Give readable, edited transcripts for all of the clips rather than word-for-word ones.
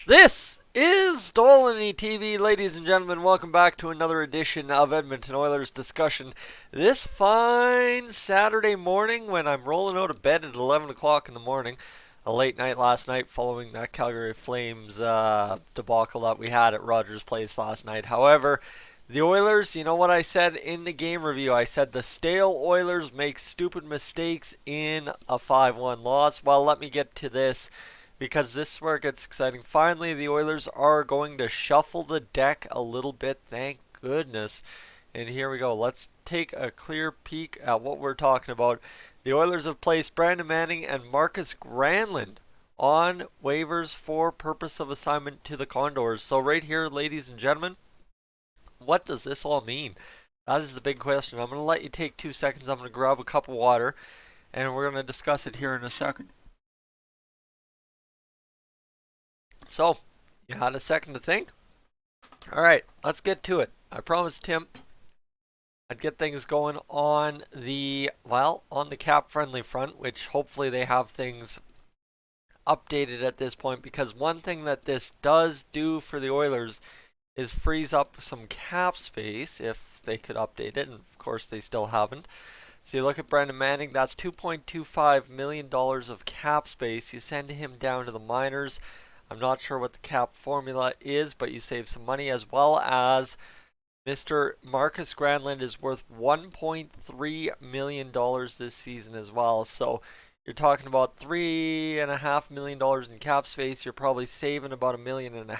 This is Dolynny TV, ladies and gentlemen. Welcome back to another edition of Edmonton Oilers discussion. This fine Saturday morning when I'm rolling out of bed at 11 o'clock in the morning. A late night last night following that Calgary Flames debacle that we had at Rogers Place last night. However, the Oilers, you know what I said in the game review? I said the stale Oilers make stupid mistakes in a 5-1 loss. Well, let me get to this because this is where it gets exciting. Finally, the Oilers are going to shuffle the deck a little bit, thank goodness. And here we go. Let's take a clear peek at what we're talking about. The Oilers have placed Brandon Manning and Markus Granlund on waivers for purpose of assignment to the Condors. So right here, ladies and gentlemen, what does this all mean? That is the big question. I'm going to let you take 2 seconds. I'm going to grab a cup of water, and we're going to discuss it here in a second. So, you had a second to think? Alright, let's get to it. I promised Tim I'd get things going on the cap friendly front, which hopefully they have things updated at this point, because one thing that this does do for the Oilers is frees up some cap space if they could update it, and of course they still haven't. So you look at Brandon Manning, that's $2.25 million of cap space. You send him down to the minors. I'm not sure what the cap formula is, but you save some money, as well as Mr. Markus Granlund is worth $1.3 million this season as well. So you're talking about $3.5 million in cap space. You're probably saving about $1.5 million.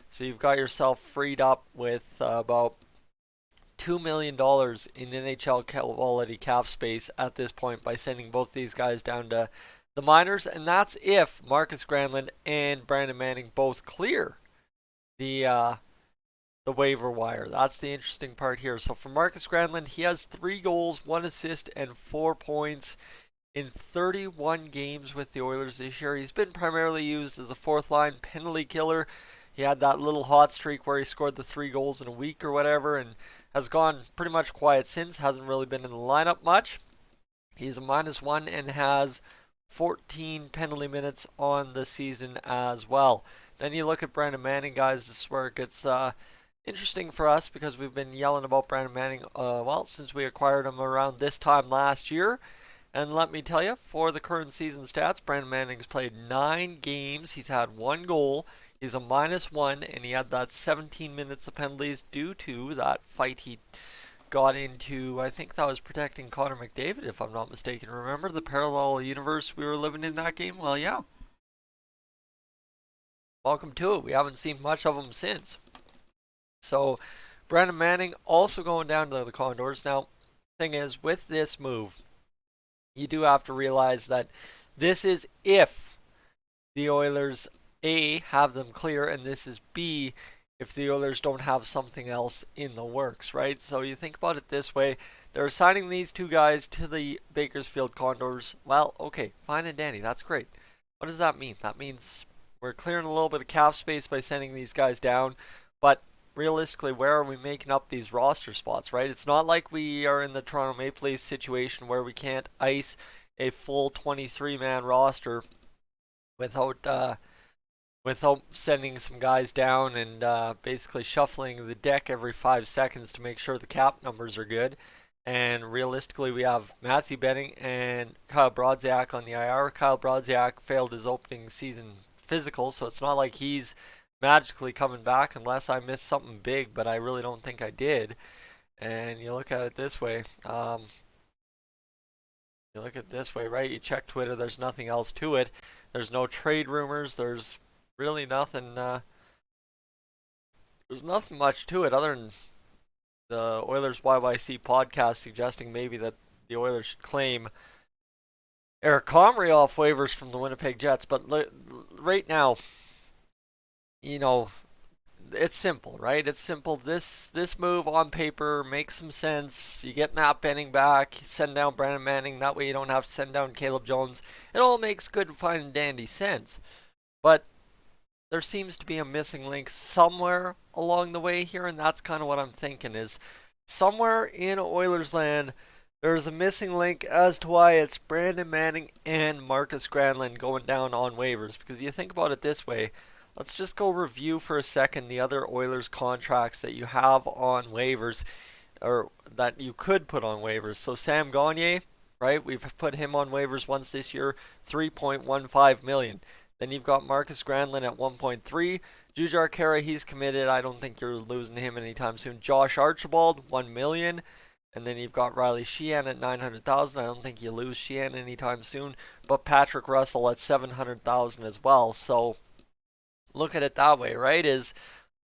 So you've got yourself freed up with about $2 million in NHL quality cap space at this point by sending both these guys down to the minors, and that's if Markus Granlund and Brandon Manning both clear the waiver wire. That's the interesting part here. So for Markus Granlund, he has 3 goals, 1 assist, and 4 points in 31 games with the Oilers this year. He's been primarily used as a fourth line penalty killer. He had that little hot streak where he scored the 3 goals in a week or whatever, and has gone pretty much quiet since. Hasn't really been in the lineup much. He's a -1 and has 14 penalty minutes on the season as well. Then you look at Brandon Manning, guys. This is where it gets interesting for us, because we've been yelling about Brandon Manning since we acquired him around this time last year. And let me tell you, for the current season stats, Brandon Manning's played 9 games. He's had 1 goal. He's a -1, and he had that 17 minutes of penalties due to that fight he got into. I think that was protecting Connor McDavid, if I'm not mistaken. Remember the parallel universe we were living in that game? Well, yeah. Welcome to it. We haven't seen much of him since. So, Brandon Manning also going down to the Condors. Now, thing is, with this move, you do have to realize that this is if the Oilers, A, have them clear, and this is B, if the Oilers don't have something else in the works, right? So you think about it this way. They're assigning these 2 guys to the Bakersfield Condors. Well, okay, fine and dandy. That's great. What does that mean? That means we're clearing a little bit of cap space by sending these guys down. But realistically, where are we making up these roster spots, right? It's not like we are in the Toronto Maple Leafs situation where we can't ice a full 23-man roster without sending some guys down and basically shuffling the deck every 5 seconds to make sure the cap numbers are good. And realistically, we have Matthew Benning and Kyle Brodziak on the IR. Kyle Brodziak failed his opening season physical, so it's not like he's magically coming back unless I missed something big, but I really don't think I did. And you look at it this way. Right? You check Twitter, there's nothing else to it. There's no trade rumors. There's really nothing. There's nothing much to it other than the Oilers YYC podcast suggesting maybe that the Oilers should claim Eric Comrie off waivers from the Winnipeg Jets. But right now, you know, it's simple, right? It's simple. This move on paper makes some sense. You get Matt Benning back, send down Brandon Manning. That way you don't have to send down Caleb Jones. It all makes good, fine, and dandy sense. But there seems to be a missing link somewhere along the way here, and that's kind of what I'm thinking is somewhere in Oilers land, there's a missing link as to why it's Brandon Manning and Markus Granlund going down on waivers. Because you think about it this way, let's just go review for a second the other Oilers contracts that you have on waivers, or that you could put on waivers. So Sam Gagner, right? We've put him on waivers once this year, 3.15 million. Then you've got Markus Granlund at 1.3. Jujhar Khaira, he's committed. I don't think you're losing him anytime soon. Josh Archibald, 1 million. And then you've got Riley Sheahan at 900,000. I don't think you lose Sheahan anytime soon. But Patrick Russell at 700,000 as well. So look at it that way, right?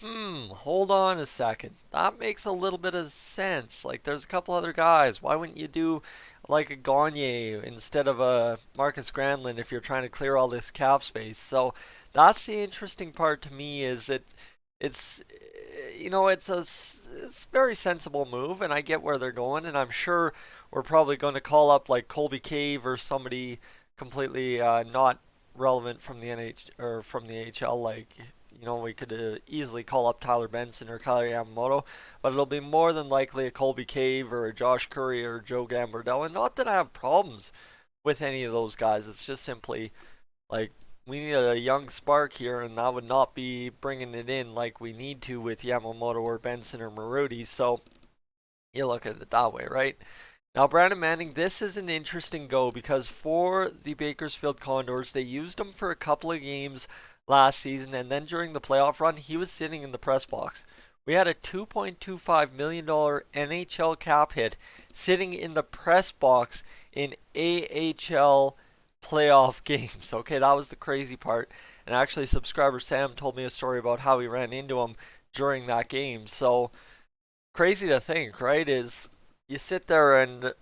Hold on a second. That makes a little bit of sense. Like, there's a couple other guys. Why wouldn't you do like a Gagner instead of a Markus Granlund if you're trying to clear all this cap space? So that's the interesting part to me. It's it's a very sensible move, and I get where they're going, and I'm sure we're probably going to call up like Colby Cave or somebody completely not relevant from the NH or from the HL. Like, we could easily call up Tyler Benson or Kyle Yamamoto, but it'll be more than likely a Colby Cave or a Josh Curry or Joe Gambardella. And not that I have problems with any of those guys. It's just simply like we need a young spark here, and that would not be bringing it in like we need to with Yamamoto or Benson or Marudi. So you look at it that way, right? Now, Brandon Manning, this is an interesting go because for the Bakersfield Condors, they used him for a couple of games last season, and then during the playoff run, he was sitting in the press box. We had a $2.25 million NHL cap hit sitting in the press box in AHL playoff games. Okay, that was the crazy part. And actually, subscriber Sam told me a story about how he ran into him during that game. So, crazy to think, right? You sit there and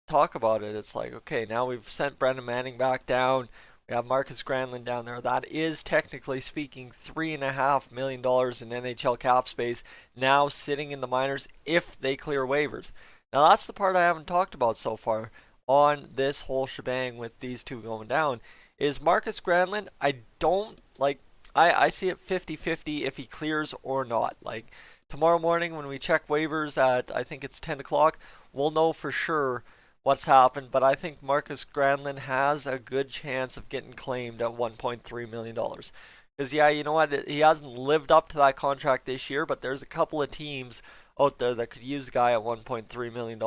talk about it. It's like, okay, now we've sent Brandon Manning back down. We have Markus Granlund down there. That is, technically speaking, $3.5 million in NHL cap space now sitting in the minors if they clear waivers. Now, that's the part I haven't talked about so far on this whole shebang with these two going down. Is Markus Granlund, I don't like. I see it 50-50 if he clears or not. Like, tomorrow morning when we check waivers at, I think it's 10 o'clock, we'll know for sure what's happened. But I think Markus Granlund has a good chance of getting claimed at $1.3 million. Because, yeah, you know what? He hasn't lived up to that contract this year, but there's a couple of teams out there that could use the guy at $1.3 million.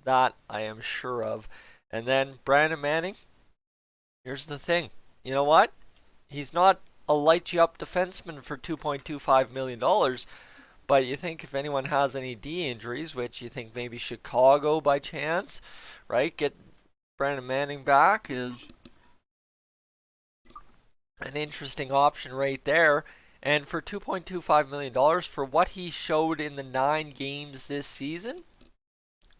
That I am sure of. And then Brandon Manning, here's the thing. You know what? He's not a light you up defenseman for $2.25 million. But you think if anyone has any D injuries, which you think maybe Chicago by chance, right? Get Brandon Manning back is an interesting option right there. And for $2.25 million for what he showed in the 9 games this season,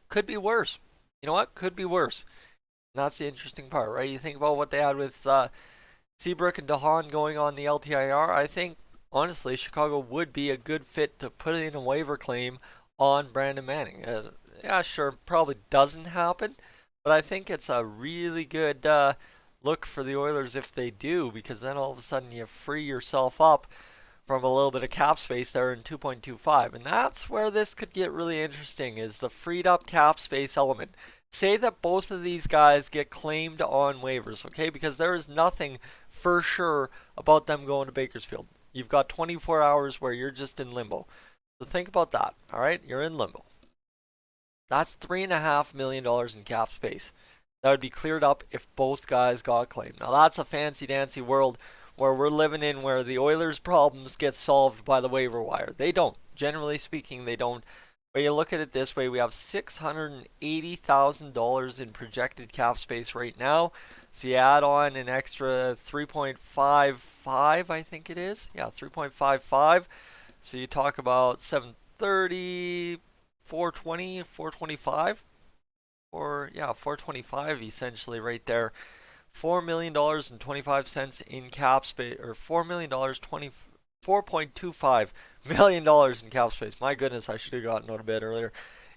could be worse. You know what? Could be worse. And that's the interesting part, right? You think about what they had with Seabrook and DeHaan going on the LTIR. I think, honestly, Chicago would be a good fit to put in a waiver claim on Brandon Manning. Yeah, sure, probably doesn't happen, but I think it's a really good look for the Oilers if they do, because then all of a sudden you free yourself up from a little bit of cap space there in 2.25. And that's where this could get really interesting, is the freed up cap space element. Say that both of these guys get claimed on waivers, okay? Because there is nothing for sure about them going to Bakersfield. You've got 24 hours where you're just in limbo. So think about that, all right? You're in limbo. That's $3.5 million in cap space. That would be cleared up if both guys got claimed. Now, that's a fancy-dancy world where we're living in, where the Oilers' problems get solved by the waiver wire. They don't. Generally speaking, they don't. But you look at it this way, we have $680,000 in projected cap space right now. So you add on an extra 3.55, I think it is. Yeah, 3.55. So you talk about 730, 420, 425. Or, yeah, 425 essentially right there. $4.25 in cap space, or $4.25 million in cap space. My goodness, I should have gotten out a bit earlier.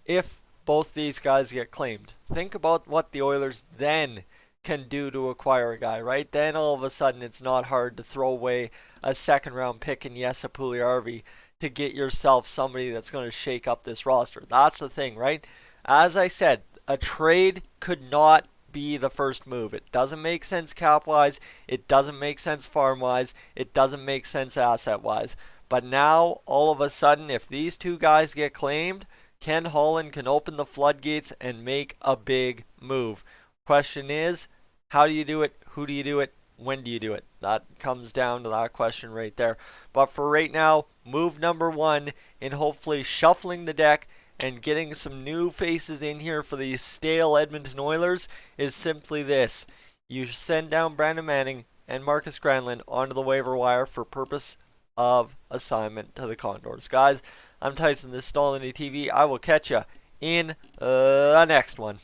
If both these guys get claimed, think about what the Oilers then can do to acquire a guy, right? Then all of a sudden it's not hard to throw away a second round pick in Jesse Puljujärvi to get yourself somebody that's going to shake up this roster. That's the thing, right? As I said, a trade could not be the first move. It doesn't make sense cap-wise. It doesn't make sense farm-wise. It doesn't make sense asset-wise. But now, all of a sudden, if these two guys get claimed, Ken Holland can open the floodgates and make a big move. Question is, how do you do it? Who do you do it? When do you do it? That comes down to that question right there. But for right now, move number one in hopefully shuffling the deck and getting some new faces in here for these stale Edmonton Oilers is simply this. You send down Brandon Manning and Markus Granlund onto the waiver wire for purpose of assignment to the Condors. Guys, I'm Tyson. This is Dolynny TV. I will catch you in the next one.